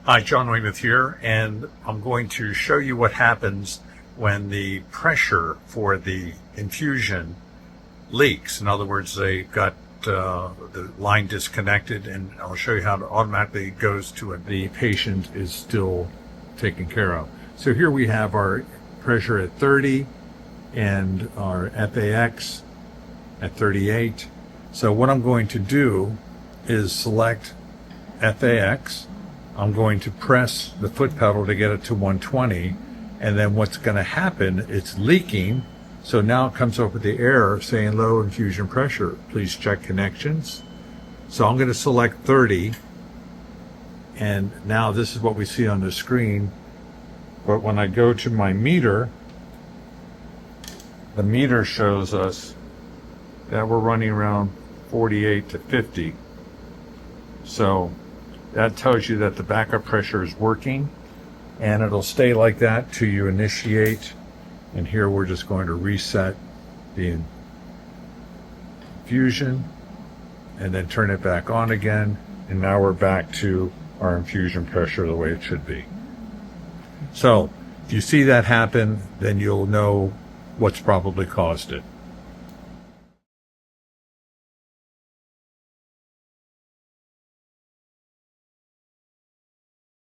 Hi, John Weymouth here, and I'm going to show you what happens when the pressure for the infusion leaks. In other words, they got the line disconnected, and I'll show you how it automatically goes to it. The patient is still taken care of. So here we have our pressure at 30 and our FAX at 38. So what I'm going to do is select FAX. I'm going to press the foot pedal to get it to 120, and then what's going to happen, it's leaking, so now it comes up with the error saying low infusion pressure. Please check connections. So I'm going to select 30, and now this is what we see on the screen. But when I go to my meter, the meter shows us that we're running around 48 to 50. So that tells you that the backup pressure is working, and it'll stay like that till you initiate. And here we're just going to reset the infusion and then turn it back on again. And now we're back to our infusion pressure the way it should be. So if you see that happen, then you'll know what's probably caused it.